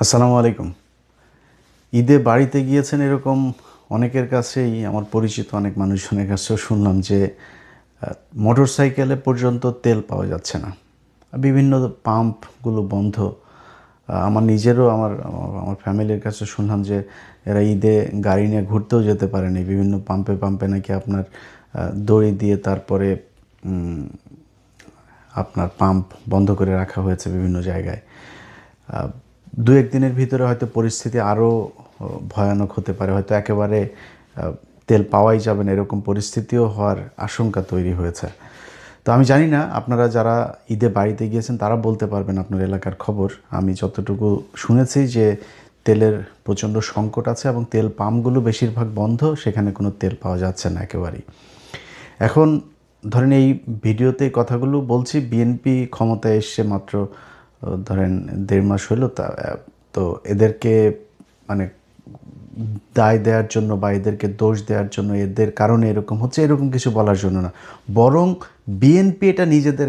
আসসালামু আলাইকুম। ঈদে বাড়িতে গিয়েছেন এরকম অনেকের কাছেই, আমার পরিচিত অনেক মানুষজনের কাছেও শুনলাম যে মোটরসাইকেলে পর্যন্ত তেল পাওয়া যাচ্ছে না। বিভিন্ন পাম্পগুলো বন্ধ। আমার নিজেরও আমার আমার ফ্যামিলির কাছে শুনলাম যে এরা ঈদে গাড়ি নিয়ে ঘুরতেও যেতে পারেনি। বিভিন্ন পাম্পে পাম্পে নাকি আপনার দড়ি দিয়ে তারপরে আপনার পাম্প বন্ধ করে রাখা হয়েছে বিভিন্ন জায়গায়। দু এক দিনের ভিতরে হয়তো পরিস্থিতি আরও ভয়ানক হতে পারে, হয়তো একেবারে তেল পাওয়াই যাবে না এরকম পরিস্থিতিও হওয়ার আশঙ্কা তৈরি হয়েছে। তো আমি জানি না আপনারা যারা ঈদে বাড়িতে গিয়েছেন তারা বলতে পারবেন আপনার এলাকার খবর। আমি যতটুকু শুনেছি যে তেলের প্রচণ্ড সংকট আছে এবং তেল পাম্পগুলো বেশিরভাগ বন্ধ, সেখানে কোনো তেল পাওয়া যাচ্ছে না একেবারেই। এখন ধরেন এই ভিডিওতে কথাগুলো বলছি, বিএনপি ক্ষমতায় এসছে মাত্র ধরেন 1.5 মাস হলো, তো এদেরকে মানে দায় দেওয়ার জন্য বা এদেরকে দোষ দেওয়ার জন্য, এদের কারণে এরকম হচ্ছে এরকম কিছু বলার জন্য না, বরং বিএনপি এটা নিজেদের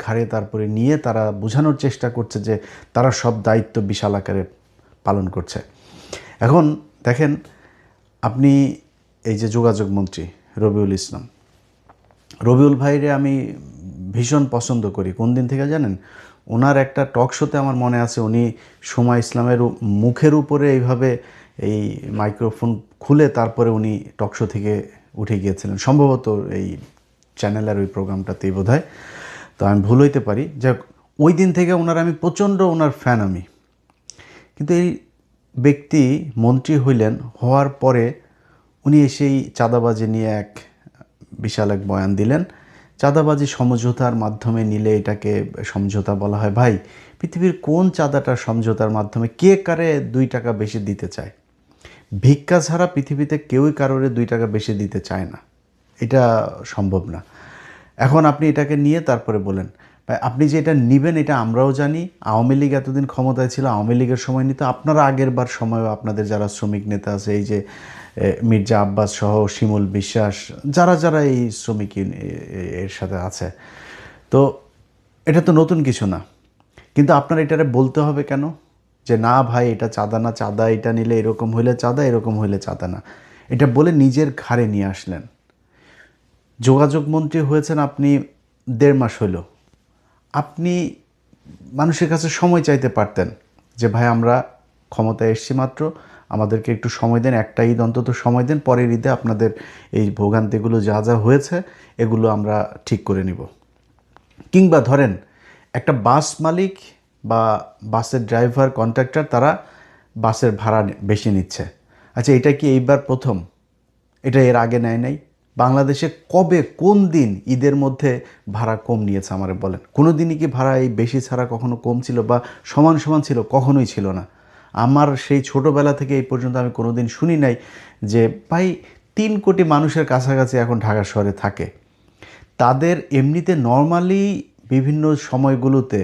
ঘাড়ে তারপরে নিয়ে তারা বোঝানোর চেষ্টা করছে যে তারা সব দায়িত্ব বিশাল আকারে পালন করছে। এখন দেখেন, আপনি এই যে যোগাযোগ মন্ত্রী রবিউল ইসলাম, রবিউল ভাইরে আমি ভীষণ পছন্দ করি। কোন দিন থেকে জানেন? ওনার একটা টক শোতে আমার মনে আছে উনি সময় ইসলামের মুখের উপরে এইভাবে এই মাইক্রোফোন খুলে তারপরে উনি টক শো থেকে উঠে গিয়েছিলেন, সম্ভবত এই চ্যানেলের ওই প্রোগ্রামটাতেই বোধহয়। তো আমি ভুল হইতে পারি। যাক, ওই দিন থেকে ওনার আমি প্রচণ্ড ওনার ফ্যান আমি। কিন্তু এই ব্যক্তি মন্ত্রী হইলেন, হওয়ার পরে উনি এসেই চাঁদাবাজি নিয়ে বিশাল এক বয়ান দিলেন। চাঁদাবাজি সমঝোতার মাধ্যমে নিলে এটাকে সমঝোতা বলা হয়। ভাই, পৃথিবীর কোন চাঁদাটার সমঝোতার মাধ্যমে কে কারে 2 টাকা বেশি দিতে চায়? ভিক্ষা ছাড়া পৃথিবীতে কেউই কারোরে 2 টাকা বেশি দিতে চায় না, এটা সম্ভব না। এখন আপনি এটাকে নিয়ে তারপরে বলেন আপনি যে এটা নিবেন এটা আমরাও জানি। আওয়ামী লীগ এতদিন ক্ষমতায় ছিল, আওয়ামী লীগের সময় নিত, আপনারা আগের বার সময়ও আপনাদের যারা শ্রমিক নেতা আছে, এই যে মির্জা আব্বাস সহ শিমুল বিশ্বাস, যারা যারা এই শ্রমিক এর সাথে আছে, তো এটা তো নতুন কিছু না। কিন্তু আপনার এটারে বলতে হবে কেন যে না ভাই এটা চাঁদা না, চাঁদা এটা নিলে এরকম হইলে চাঁদা, এরকম হইলে চাঁদা না, এটা বলে নিজের ঘাড়ে নিয়ে আসলেন। যোগাযোগ মন্ত্রী হয়েছেন আপনি 1.5 মাস হইল। আপনি মানুষের কাছে সময় চাইতে পারতেন যে ভাই আমরা ক্ষমতায় এসছি মাত্র, আমাদেরকে একটু সময় দেন, একটা ঈদ অন্তত সময় দেন, পরের ঈদে আপনাদের এই ভোগান্তিগুলো যা যা হয়েছে এগুলো আমরা ঠিক করে নিব। কিংবা ধরেন একটা বাস মালিক বা বাসের ড্রাইভার, কন্ট্রাক্টর, তারা বাসের ভাড়া বেশি নিচ্ছে। আচ্ছা, এটা কি এইবার প্রথম? এটা এর আগে নেয় নাই? বাংলাদেশে কবে কোন দিন ঈদের মধ্যে ভাড়া কম নিয়েছে আমারে বলেন? কোনো দিনই কি ভাড়া এই বেশি ছাড়া কখনো কম ছিল বা সমান সমান ছিল? কখনোই ছিল না। আমার সেই ছোটোবেলা থেকে এই পর্যন্ত আমি কোনো দিন শুনি নাই যে ভাই 3 কোটি মানুষের কাছাকাছি এখন ঢাকা শহরে থাকে, তাদের এমনিতে নর্মালি বিভিন্ন সময়গুলোতে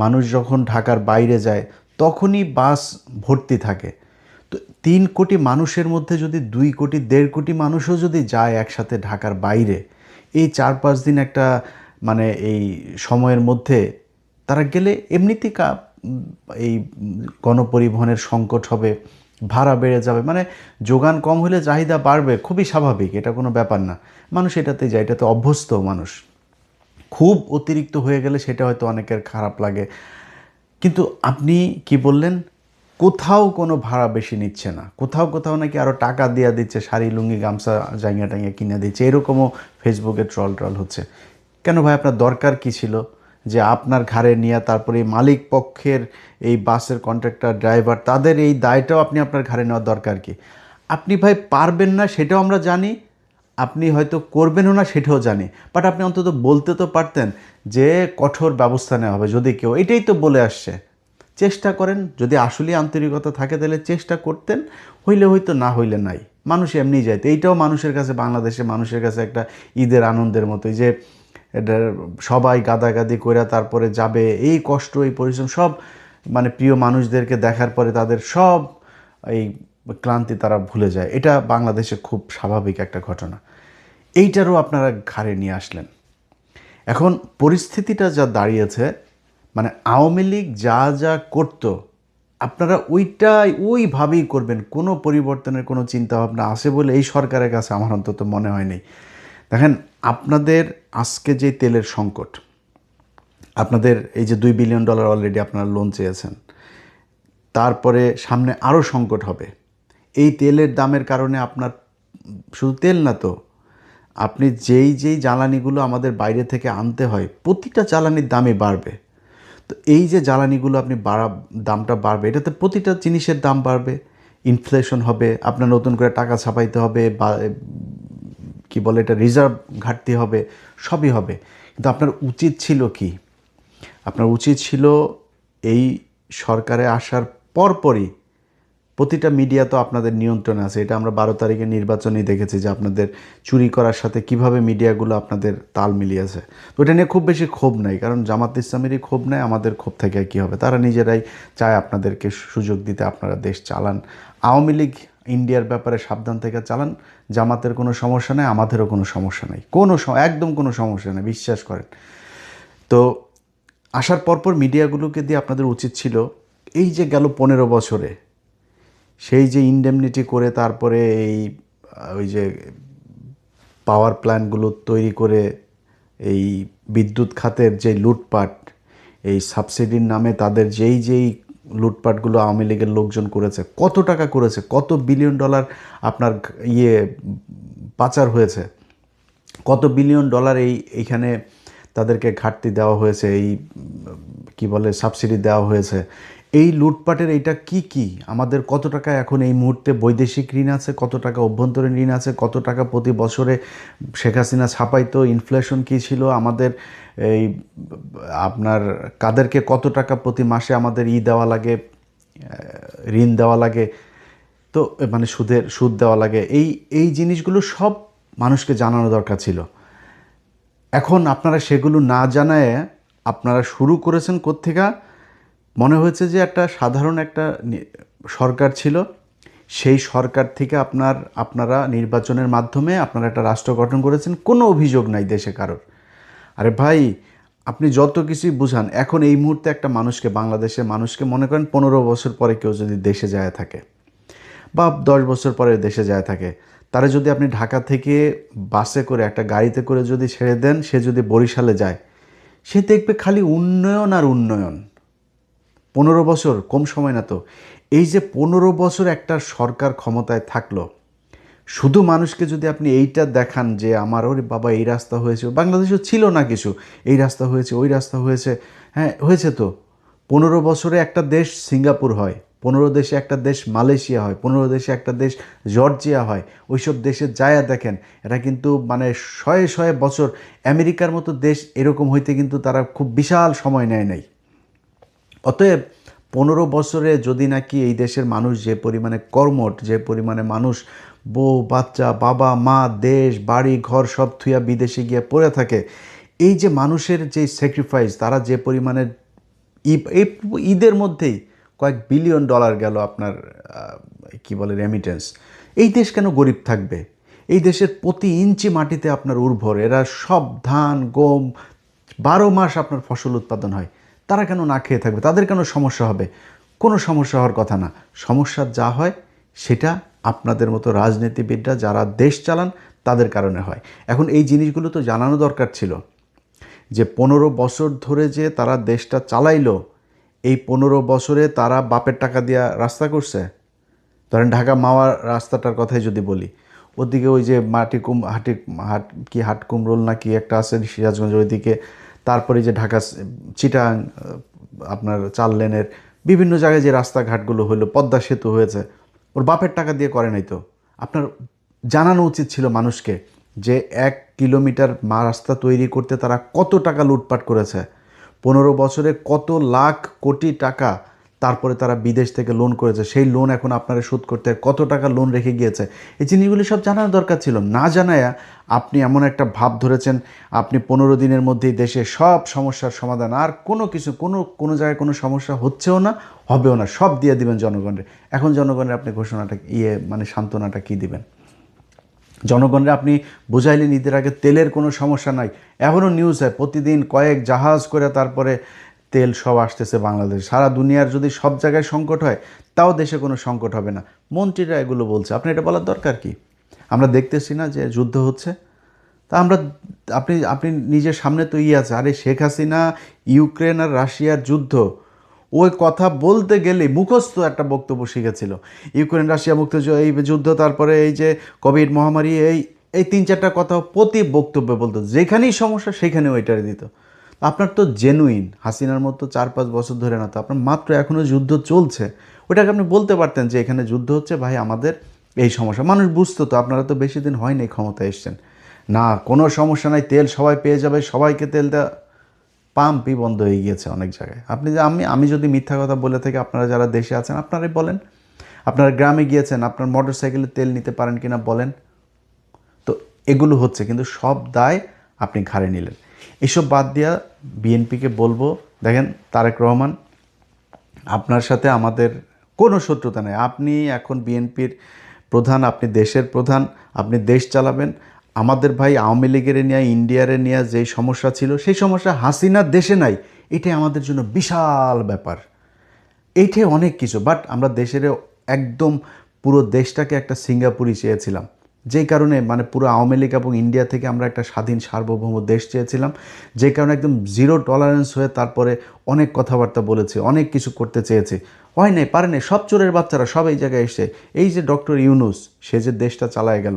মানুষ যখন ঢাকার বাইরে যায় তখনই বাস ভর্তি থাকে। তো 3 কোটি মানুষের মধ্যে যদি 2 কোটি 1.5 কোটি মানুষও যদি যায় একসাথে ঢাকার বাইরে, এই 4-5 দিন একটা মানে এই সময়ের মধ্যে তারা গেলে এমনিতেই এই গণপরিবহনের সংকট হবে, ভাড়া বেড়ে যাবে, মানে যোগান কম হলে চাহিদা বাড়বে, খুবই স্বাভাবিক, এটা কোনো ব্যাপার না। মানুষ এটাতে যায়, এটাতে অভ্যস্ত মানুষ। খুব অতিরিক্ত হয়ে গেলে সেটা হয়তো অনেকের খারাপ লাগে। কিন্তু আপনি কি বললেন? কোথাও কোনো ভাড়া বেশি নিচ্ছে না, কোথাও কোথাও নাকি আরও টাকা দেওয়া দিচ্ছে, শাড়ি লুঙ্গি গামছা জাঙ্গিয়া টাঙ্গিয়া কিনে দিচ্ছে, এরকমও ফেসবুকে ট্রল হচ্ছে। কেন ভাই, আপনার দরকার কি ছিল যে আপনার ঘাড়ে নিয়ে তারপরে এই মালিক পক্ষের এই বাসের কন্ট্রাক্টর ড্রাইভার তাদের এই দায়টাও আপনি আপনার ঘাড়ে নেওয়ার দরকার কি? আপনি ভাই পারবেন না সেটাও আমরা জানি, আপনি হয়তো করবেনও না সেটাও জানি, বাট আপনি অন্তত বলতে তো পারতেন যে কঠোর ব্যবস্থা নেওয়া হবে যদি কেউ, এটাই তো বলে আসছে। চেষ্টা করেন, যদি আসলেই আন্তরিকতা থাকে তাহলে চেষ্টা করতেন, হইলে হয়তো, না হইলে নাই, মানুষ এমনি যাইতো। এইটাও মানুষের কাছে, বাংলাদেশে মানুষের কাছে একটা ঈদের আনন্দের মতোই যে এটা সবাই গাদাগাদি করে তারপরে যাবে, এই কষ্ট এই পরিশ্রম সব মানে প্রিয় মানুষদেরকে দেখার পরে তাদের সব এই ক্লান্তি তারা ভুলে যায়। এটা বাংলাদেশে খুব স্বাভাবিক একটা ঘটনা। এইটারও আপনারা ঘাড়ে নিয়ে আসলেন। এখন পরিস্থিতিটা যা দাঁড়িয়েছে, মানে আওয়ামী লীগ যা যা করতো আপনারা ওইভাবেই করবেন। কোনো পরিবর্তনের কোনো চিন্তাভাবনা আছে বলে এই সরকারের কাছে আমার অন্তত মনে হয়নি। দেখেন, আপনাদের আজকে যে তেলের সংকট, আপনাদের এই যে $2 বিলিয়ন অলরেডি আপনারা লোন চেয়েছেন, তারপরে সামনে আরও সংকট হবে। এই তেলের দামের কারণে আপনার শুধু তেল না তো, আপনি যেই জ্বালানিগুলো আমাদের বাইরে থেকে আনতে হয়, প্রতিটা জ্বালানির দামই বাড়বে। তো এই যে জ্বালানিগুলো আপনি দামটা বাড়বে, এটাতে প্রতিটা জিনিসের দাম বাড়বে, ইনফ্লেশন হবে, আপনার নতুন করে টাকা ছাপাইতে হবে, বা কি বলে এটা, রিজার্ভ ঘাটতি হবে, সবই হবে। কিন্তু আপনার উচিত ছিল কি? আপনার উচিত ছিল এই সরকারে আসার পরপরই, প্রতিটা মিডিয়া তো আপনাদের নিয়ন্ত্রণে আছে, এটা আমরা 12 তারিখে নির্বাচনেই দেখেছি যে আপনাদের চুরি করার সাথে কিভাবে মিডিয়াগুলো আপনাদের তাল মিলিয়েছে। তো এটা নিয়ে খুব বেশি ক্ষোভ নাই, কারণ জামাত ইসলামেরই ক্ষোভ নেই, আমাদের ক্ষোভ থেকে কী হবে? তারা নিজেরাই চায় আপনাদেরকে সুযোগ দিতে, আপনারা দেশ চালান। আওয়ামী লীগ ইন্ডিয়ার ব্যাপারে সাবধান থেকে চালান। জামাতের কোনো সমস্যা নেই, আমাদেরও কোনো সমস্যা নেই, একদম কোনো সমস্যা নেই, বিশ্বাস করেন। তো আসার পরপর মিডিয়াগুলোকে দিয়ে আপনাদের উচিত ছিল, এই যে গেল 15 বছরে সেই যে ইনডেমনিটি করে, তারপরে ওই যে পাওয়ার প্ল্যান্টগুলো তৈরি করে এই বিদ্যুৎ খাতের যে লুটপাট, এই সাবসিডির নামে তাদের যেই লুটপাটগুলো আওয়ামী লীগের লোকজন করেছে, কত টাকা করেছে, $কত বিলিয়ন আপনার পাচার হয়েছে, $কত বিলিয়ন এইখানে তাদেরকে ঘাটতি দেওয়া হয়েছে, এই কি বলে সাবসিডি দেওয়া হয়েছে। এই লুটপাটের এইটা কি আমাদের কত টাকা এখন এই মুহূর্তে বৈদেশিক ঋণ আছে, কত টাকা অভ্যন্তরীণ ঋণ আছে, কত টাকা প্রতি বছরে শেখ হাসিনা ছাপাইতো, ইনফ্লেশন কী ছিল আমাদের, এই আপনার কাদেরকে কত টাকা প্রতি মাসে আমাদের দেওয়া লাগে, ঋণ দেওয়া লাগে, তো মানে সুদ দেওয়া লাগে, এই জিনিসগুলো সব মানুষকে জানানো দরকার ছিল। এখন আপনারা সেগুলো না জানায় আপনারা শুরু করেছেন কোত্থেকে? মনে হয়েছে যে একটা সাধারণ একটা সরকার ছিল, সেই সরকার থেকে আপনারা নির্বাচনের মাধ্যমে আপনারা একটা রাষ্ট্র গঠন করেছেন, কোনো অভিযোগ নাই দেশে কারোর। আরে ভাই, আপনি যত কিছুই বুঝান, এখন এই মুহূর্তে একটা মানুষকে, বাংলাদেশের মানুষকে মনে করেন 15 বছর পরে কেউ যদি দেশে যায় থাকে, বা 10 বছর পরে দেশে যায় থাকে, তারা যদি আপনি ঢাকা থেকে বাসে করে, একটা গাড়িতে করে যদি ছেড়ে দেন, সে যদি বরিশালে যায়, সে দেখবে খালি উন্নয়ন আর উন্নয়ন। 15 বছর কম সময় না তো। এই যে 15 বছর একটা সরকার ক্ষমতায় থাকলো, শুধু মানুষকে যদি আপনি এইটা দেখান যে আমার ওরে বাবা এই রাস্তা হয়েছে, বাংলাদেশেও ছিল না কিছু, এই রাস্তা হয়েছে, ওই রাস্তা হয়েছে, হ্যাঁ হয়েছে তো। 15 বছরে একটা দেশ সিঙ্গাপুর হয়, 15 দেশে একটা দেশ মালয়েশিয়া হয়, 15 দেশে একটা দেশ জর্জিয়া হয়। ওইসব দেশে যায়া দেখেন, এটা কিন্তু মানে শয়ে শয়ে বছর, আমেরিকার মতো দেশ এরকম হইতে কিন্তু তারা খুব বিশাল সময় নেয় নাই। অতএব 15 বছরে যদি নাকি এই দেশের মানুষ যে পরিমাণে কর্মঠ, যে পরিমাণে মানুষ বউ বাচ্চা বাবা মা দেশ বাড়ি ঘর সব থুয়া বিদেশে গিয়ে পড়ে থাকে, এই যে মানুষের যে স্যাক্রিফাইস, তারা যে পরিমাণে এই ঈদের মধ্যেই কয়েক বিলিয়ন ডলার গেল আপনার কি বলে রেমিটেন্স। এই দেশ কেন গরিব থাকবে? এই দেশের প্রতি ইঞ্চি মাটিতে আপনার উর্বর, এরা সব ধান গম 12 মাস আপনার ফসল উৎপাদন হয়, তারা কেন না খেয়ে থাকবে? তাদের কেন সমস্যা হবে? কোনো সমস্যা হওয়ার কথা না। সমস্যা যা হয় সেটা আপনাদের মতো রাজনীতিবিদরা যারা দেশ চালান তাদের কারণে হয়। এখন এই জিনিসগুলো তো জানানো দরকার ছিল যে 15 বছর ধরে যে তারা দেশটা চালাইলো, এই 15 বছরে তারা বাপের টাকা দিয়া রাস্তা করছে। ধরেন ঢাকা মাওয়া রাস্তাটার কথাই যদি বলি, ওদিকে ওই যে হাট কুমরোল না কি একটা আছে সিরাজগঞ্জের ওইদিকে, তারপরে যে ঢাকা চিটাগাং আপনার 4 লেনের বিভিন্ন জায়গায় যে রাস্তাঘাটগুলো হলো, পদ্মা সেতু হয়েছে, ওর বাপের টাকা দিয়ে করে নাই তো। আপনার জানানো উচিত ছিল মানুষকে যে 1 কিলোমিটার রাস্তা তৈরি করতে তারা কত টাকা লুটপাট করেছে, 15 বছরে কত লাখ কোটি টাকা তারপরে তারা বিদেশ থেকে লোন করেছে, সেই লোন এখন আপনারা শোধ করতে কত টাকা লোন রেখে গিয়েছে। এই জিনিসগুলি সব জানার দরকার ছিল। না জানায়া আপনি এমন একটা ভাব ধরেছেন আপনি 15 দিনের মধ্যেই দেশে সব সমস্যার সমাধান, আর কোনো জায়গায় কোনো সমস্যা হচ্ছেও না, হবেও না, সব দিয়ে দিবেন জনগণের। এখন জনগণের আপনি ঘোষণাটা মানে সান্ত্বনাটা কী দিবেন? জনগণরা আপনি বুঝাইলেন ঈদের আগে তেলের কোনো সমস্যা নাই, এখনও নিউজ হয় প্রতিদিন কয়েক জাহাজ করে তারপরে তেল সব আসতেছে বাংলাদেশ। সারা দুনিয়ার যদি সব জায়গায় সংকট হয় তাও দেশে কোনো সংকট হবে না। মন্ত্রীরা এগুলো বলছে, আপনি এটা বলার দরকার কি? আমরা দেখতেছি না যে যুদ্ধ হচ্ছে? তা আমরা, আপনি আপনি নিজের সামনে তো আছে, আরে শেখ হাসিনা ইউক্রেন আর রাশিয়ার যুদ্ধ, ওই কথা বলতে গেলে মুখস্থ একটা বক্তব্য শিখেছিল। ইউক্রেন রাশিয়া মুক্ত এই যুদ্ধ, তারপরে এই যে কোভিড মহামারী, এই এই 3-4টা কথা প্রতি বক্তব্যে বলতো, যেখানেই সমস্যা সেখানে ওইটারে দিত। আপনার তো জেনুইন হাসিনার মতো 4-5 বছর ধরে না, তো আপনার মাত্র এখনও যুদ্ধ চলছে, ওইটাকে আপনি বলতে পারতেন যে এখানে যুদ্ধ হচ্ছে ভাই, আমাদের এই সমস্যা, মানুষ বুঝতো তো। আপনারা তো বেশি দিন হয়নি ক্ষমতায় এসছেন, না কোনো সমস্যা নাই, তেল সবাই পেয়ে যাবে, সবাইকে তেল দেওয়া, পাম্পই বন্ধ হয়ে গিয়েছে অনেক জায়গায়। আপনি যে আমি যদি মিথ্যা কথা বলে থাকি, আপনারা যারা দেশে আছেন আপনারাই বলেন। আপনারা গ্রামে গিয়েছেন, আপনার মোটর সাইকেলে তেল নিতে পারেন কিনা বলেন। তো এগুলো হচ্ছে, কিন্তু সব দায় আপনি ঘাড়ে নিলেন। এসব বাদ দিয়া বিএনপিকে বলবো, দেখেন তারেক রহমান, আপনার সাথে আমাদের কোনো শত্রুতা নেই। আপনি এখন বিএনপির প্রধান, আপনি দেশের প্রধান, আপনি দেশ চালাবেন। আমাদের ভাই আওয়ামী লীগের নিয়ে, ইন্ডিয়ারে নিয়ে যেই সমস্যা ছিল, সেই সমস্যা হাসিনার দেশে নাই। এটাই আমাদের জন্য বিশাল ব্যাপার, এইটাই অনেক কিছু। বাট আমরা দেশের একদম পুরো দেশটাকে একটা সিঙ্গাপুরই চেয়েছিলাম, যেই কারণে মানে পুরো আওয়ামী লীগ এবং ইন্ডিয়া থেকে আমরা একটা স্বাধীন সার্বভৌম দেশ চেয়েছিলাম, যে কারণে একদম জিরো টলারেন্স হয়ে তারপরে অনেক কথাবার্তা বলেছে, অনেক কিছু করতে চেয়েছে, হয় নাই, পারে নাই। সব চোরের বাচ্চারা সব এই জায়গায় এসে, এই যে ডক্টর ইউনূস, সে যে দেশটা চালায় গেল,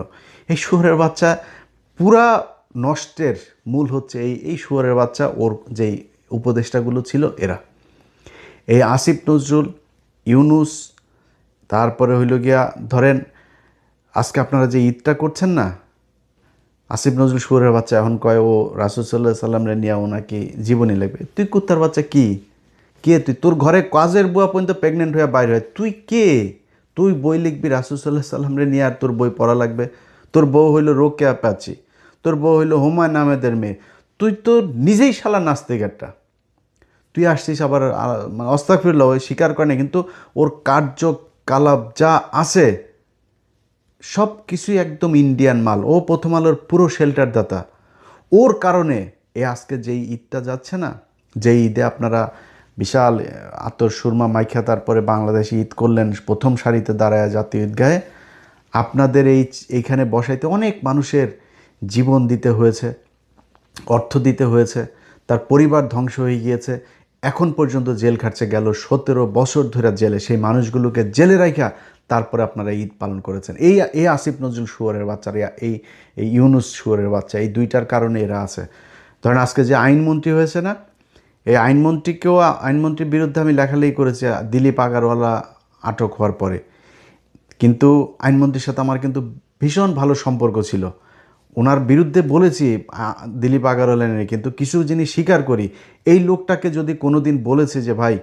এই শুয়োরের বাচ্চা পুরা নষ্টের মূল হচ্ছে এই শুয়োরের বাচ্চা, ওর যেই উপদেষ্টাগুলো ছিল এরা, এই আসিফ নজরুল, ইউনূস, তারপরে হইল গিয়া ধরেন আজকে আপনারা যে ঈদটা করছেন না, আসিফ নজরুল শুয়োরের বাচ্চা এখন কয় ও রাসূল সাল্লাল্লাহু আলাইহি সাল্লামরে নিয়ে ওনাকে জীবনী লাগবে। তুই কুত্তার বাচ্চা কি? কে তুই? তোর ঘরে কাজের বুয়া পর্যন্ত প্রেগনেন্ট হয়ে বাইরে হয়, তুই কে? তুই বই লিখবি রাসূল সাল্লাল্লাহু আলাইহি সাল্লামরে নিয়ে, আর তোর বই পড়া লাগবে? তোর বউ হইল রোকেয়া প্যাচি, তোর বউ হইল হুমায়ুন আহমেদের মেয়ে, তুই তো নিজেই শালা নাস্তিক একটা। তুই আসছিস আবার মানে আস্তাগফিরুল্লাহ, ওই স্বীকার করে না, কিন্তু ওর কার্যকলাপ যা আছে সব কিছুই একদম ইন্ডিয়ান মাল। ও প্রথম আলোর পুরো শেল্টার দাতা। ওর কারণে আজকে যেই ঈদটা যাচ্ছে না, যেই ঈদে আপনারা বিশাল আতর সুরমা মাইখা তারপরে বাংলাদেশে ঈদ করলেন, প্রথম সারিতে দাঁড়ায় জাতীয় ঈদগাহে, আপনাদের এইখানে বসাইতে অনেক মানুষের জীবন দিতে হয়েছে, অর্থ দিতে হয়েছে, তার পরিবার ধ্বংস হয়ে গিয়েছে, এখন পর্যন্ত জেল খাটছে, গেল 17 বছর ধরে জেলে। সেই মানুষগুলোকে জেলে রাখা তারপরে আপনারা ঈদ পালন করেছেন। এই আসিফ নজরুল শুয়োরের বাচ্চারা, এই ইউনূস শুয়োরের বাচ্চা, এই দুইটার কারণে এরা আছে। ধরেন আজকে যে আইনমন্ত্রী হয়েছে না, এই আইনমন্ত্রীর বিরুদ্ধে আমি লেখালেখি করেছি দিলীপ আগারওয়ালা আটক হওয়ার পরে। কিন্তু আইনমন্ত্রীর সাথে আমার কিন্তু ভীষণ ভালো সম্পর্ক ছিল, ওনার বিরুদ্ধে বলেছি দিলীপ আগারওয়ালা নিয়ে, কিন্তু কিছু জিনিস স্বীকার করি। এই লোকটাকে যদি কোনো দিন বলেছে যে ভাই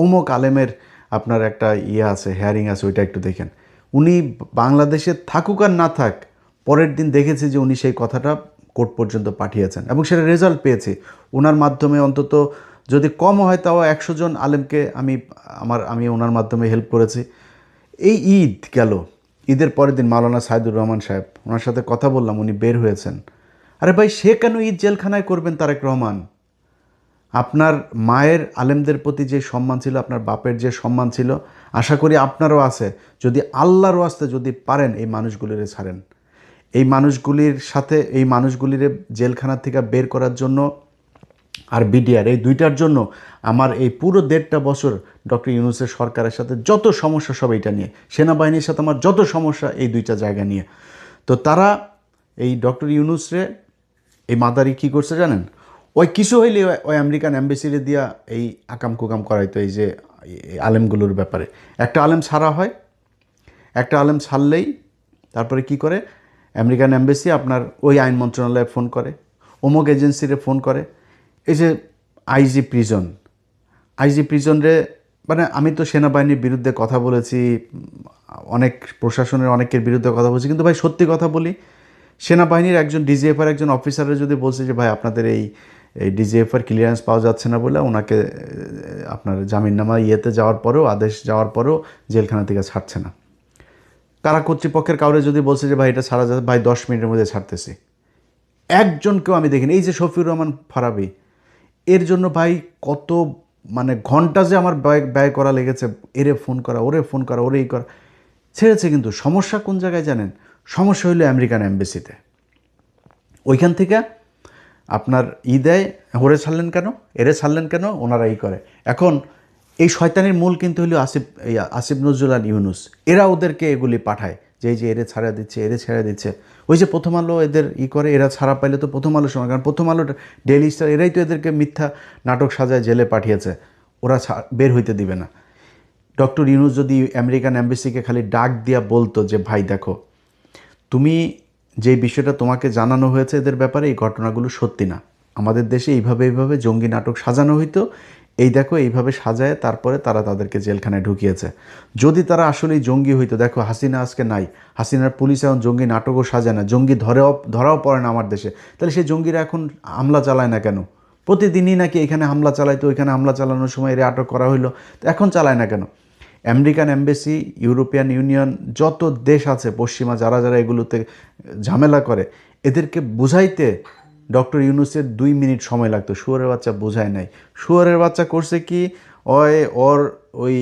অমুক আলেমের আপনার একটা আছে, হেয়ারিং আছে, ওইটা একটু দেখেন, উনি বাংলাদেশে থাকুক আর না থাক, পরের দিন দেখেছি যে উনি সেই কথাটা কোর্ট পর্যন্ত পাঠিয়েছেন এবং সেটা রেজাল্ট পেয়েছে। ওনার মাধ্যমে অন্তত যদি কম হয় তাও 100 জন আলেমকে আমি ওনার মাধ্যমে হেল্প করেছি। এই ঈদ গেল, ঈদের পরের দিন মাওলানা সাইদুর রহমান সাহেব, ওনার সাথে কথা বললাম, উনি বের হয়েছেন। আরে ভাই, সে কেন ঈদ জেলখানায় করবেন? তারেক রহমান, আপনার মায়ের আলেমদের প্রতি যে সম্মান ছিল, আপনার বাপের যে সম্মান ছিল, আশা করি আপনারও আছে। যদি আল্লাহর ওয়াস্তে যদি পারেন এই মানুষগুলিরে ছাড়েন, এই মানুষগুলির সাথে, এই মানুষগুলিরে জেলখানা থেকে বের করার জন্য আর বিডিআর, এই দুইটার জন্য আমার এই পুরো 1.5 বছর ডক্টর ইউনূসের সরকারের সাথে যত সমস্যা সব এইটা নিয়ে, সেনাবাহিনীর সাথে আমার যত সমস্যা এই দুইটা জায়গা নিয়ে। তো তারা এই ডক্টর ইউনূসরে, এই মাদারি কী করছে জানেন? ওই কিছু হইলে ওই আমেরিকান অ্যাম্বাসিরে দিয়া এই আকাম কুকাম করাইতো, এই যে আলেমগুলোর ব্যাপারে। একটা আলেম ছাড়া হয়, একটা আলেম ছাড়লেই তারপরে কি করে, আমেরিকান অ্যাম্বাসি আপনার ওই আইন মন্ত্রণালয়ে ফোন করে, অমুক এজেন্সিরে ফোন করে। এই যে আইজি প্রিজনরে, মানে আমি তো সেনাবাহিনীর বিরুদ্ধে কথা বলেছি, অনেক প্রশাসনের অনেকের বিরুদ্ধে কথা বলছি, কিন্তু ভাই সত্যি কথা বলি, সেনাবাহিনীর একজন ডিজিএফআর একজন অফিসারের যদি বলছে যে ভাই আপনাদের এই ডিজিএফআর ক্লিয়ারেন্স পাওয়া যাচ্ছে না বলে ওনাকে আপনার জামিননামা যাওয়ার পরেও, আদেশ যাওয়ার পরেও জেলখানা থেকে ছাড়ছে না, কারা কর্তৃপক্ষের কাউরে যদি বলছে যে ভাই এটা ছাড়া যাচ্ছে, ভাই 10 মিনিটের মধ্যে ছাড়তেছি, একজনকেও আমি দেখিনি। এই যে শফিউর রহমান ফারাবি, এর জন্য ভাই কত মানে ঘন্টা যে আমার ব্যয় করা লেগেছে, এরে ফোন করা, ওরে ফোন করা, ওরে করা, ছেড়েছে। কিন্তু সমস্যা কোন জায়গায় জানেন? সমস্যা হইলো আমেরিকান এম্বাসিতে। ওইখান থেকে আপনার দেয়, ওরে ছাড়লেন কেন, এরে ছাড়লেন কেন, ওনারা করে। এখন এই শয়তানির মূল কিন্তু হলো আসিফ নজরুল আর ইউনুস। এরা ওদেরকে এগুলি পাঠায় যে এই যে এরে ছাড়া দিচ্ছে, এরে ছেড়ে দিচ্ছে। ওই যে প্রথম আলো এদের করে, এরা ছাড়া পাইলে তো প্রথম আলোর সময়, কারণ প্রথম আলো, ডেইলি স্টার, এরাই তো এদেরকে মিথ্যা নাটক সাজায় জেলে পাঠিয়েছে। ওরা বের হইতে দিবে না। ডক্টর ইউনুস যদি আমেরিকান এম্বাসিকে খালি ডাক দিয়া বলতো যে ভাই দেখো, তুমি যে বিষয়টা তোমাকে জানানো হয়েছে এদের ব্যাপারে, এই ঘটনাগুলো সত্যি না, আমাদের দেশে এইভাবে এইভাবে জঙ্গি নাটক সাজানো হইতো, এই দেখো এইভাবে সাজায় তারপরে তারা তাদেরকে জেলখানায় ঢুকিয়েছে। যদি তারা আসলেই জঙ্গি হইতো, দেখো হাসিনা আজকে নাই, হাসিনার পুলিশ এখন জঙ্গি নাটকও সাজায় না, জঙ্গি ধরাও পড়ে না আমার দেশে, তাহলে সেই জঙ্গিরা এখন হামলা চালায় না কেন? প্রতিদিনই নাকি এখানে হামলা চালাইতো, ওইখানে হামলা চালানোর সময় এরা আটক করা হইলো, তো এখন চালায় না কেন? আমেরিকান এম্বাসি, ইউরোপিয়ান ইউনিয়ন, যত দেশ আছে পশ্চিমা, যারা যারা এগুলোতে ঝামেলা করে, এদেরকে বুঝাইতে ডক্টর ইউনুসের 2 মিনিট সময় লাগতো। শুয়োরের বাচ্চা বোঝায় নাই। শুয়োরের বাচ্চা করছে কি, ওর ওই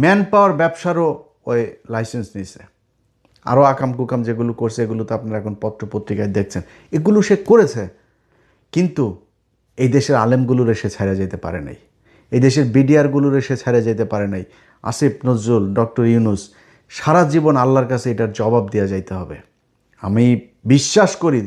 ম্যান পাওয়ার ব্যবসারও ওই লাইসেন্স নিছে। আরও আকাম কুকাম যেগুলো করছে, এগুলো তো আপনারা এখন পত্রপত্রিকায় দেখছেন, এগুলো সে করেছে। কিন্তু এই দেশের আলেমগুলোর সে ছেড়ে যেতে পারে নাই, এই দেশের বিডিআরগুলোর সে ছেড়ে যেতে পারে নাই। আসিফ নজরুল, ডক্টর ইউনুস, সারা জীবন আল্লাহর কাছে এটার জবাব দেওয়া যাইতে হবে। আমি বিশ্বাস করি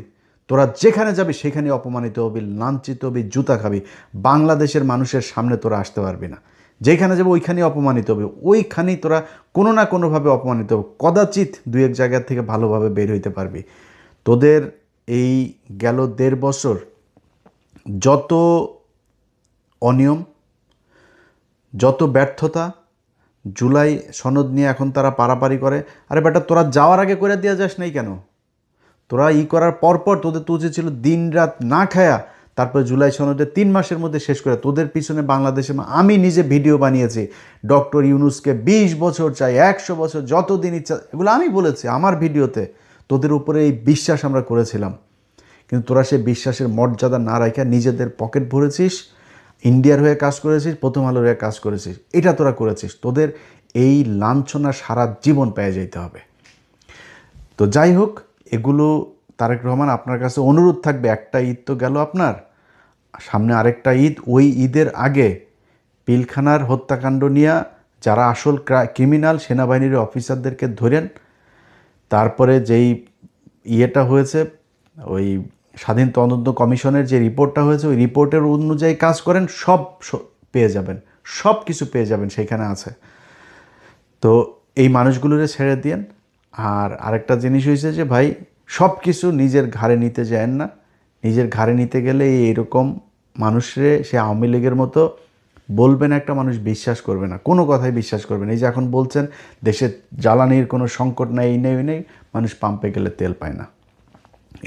তোরা যেখানে যাবি সেখানে অপমানিত হবি, লাঞ্ছিত হবি, জুতা খাবি, বাংলাদেশের মানুষের সামনে তোরা আসতে পারবি না। যেখানে যাবো ওইখানেই অপমানিত হবে, ওইখানেই তোরা কোনো না কোনোভাবে অপমানিত হবে। কদাচিৎ 2-1 জায়গার থেকে ভালোভাবে বের হইতে পারবি। তোদের এই গেল 1.5 বছর যত অনিয়ম, যত ব্যর্থতা, জুলাই সনদ নিয়ে এখন তারা পারাপারি করে। আরে বেটা, তোরা যাওয়ার আগে করে দিয়ে যাস নাই কেন? তোরা করার পরপর তোদের তো উচিত ছিল দিন রাত না খায়া তারপরে জুলাই সনদে 3 মাসের মধ্যে শেষ করে। তোদের পিছনে বাংলাদেশে আমি নিজে ভিডিও বানিয়েছি, ডক্টর ইউনুসকে 20 বছর চাই, 100 বছর, যতদিন ইচ্ছা, এগুলো আমি বলেছি আমার ভিডিওতে। তোদের উপরে এই বিশ্বাস আমরা করেছিলাম, কিন্তু তোরা সেই বিশ্বাসের মর্যাদা না রাখা নিজেদের পকেট ভরেছিস, ইন্ডিয়ার হয়ে কাজ করেছিস, প্রথম আলোর হয়ে কাজ করেছিস, এটা তোরা করেছিস। তোদের এই লাঞ্ছনা সারা জীবন পেয়ে যেতে হবে। তো যাই হোক, এগুলো তারেক রহমান, আপনার কাছে অনুরোধ থাকবে, একটা ঈদ তো গেল আপনার, সামনে আরেকটা ঈদ, ওই ঈদের আগে পিলখানার হত্যাকাণ্ড নিয়ে যারা আসল ক্রিমিনাল সেনাবাহিনীর অফিসারদেরকে ধরেন, তারপরে যেই ইয়েটা হয়েছে, ওই স্বাধীন তদন্ত কমিশনের যে রিপোর্টটা হয়েছে, ওই রিপোর্টের অনুযায়ী কাজ করেন, সব পেয়ে যাবেন, সব কিছু পেয়ে যাবেন, সেখানে আছে। তো এই মানুষগুলোরে ছেড়ে দিয়েন। আর আরেকটা জিনিস হয়েছে যে ভাই, সব কিছু নিজের ঘাড়ে নিতে যায় না। নিজের ঘাড়ে নিতে গেলে এইরকম মানুষরে, সে আওয়ামী লীগের মতো বলবেন একটা মানুষ বিশ্বাস করবে না, কোনো কথাই বিশ্বাস করবে না। এই যে এখন বলছেন দেশে জ্বালানির কোনো সংকট নাই, এই নেই ওই নেই, মানুষ পাম্পে গেলে তেল পায় না,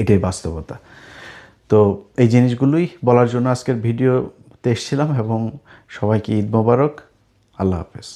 এটাই বাস্তবতা। তো এই জিনিসগুলোই বলার জন্য আজকের ভিডিওতে এসেছিলাম, এবং সবাইকে ঈদ মোবারক, আল্লাহ হাফেজ।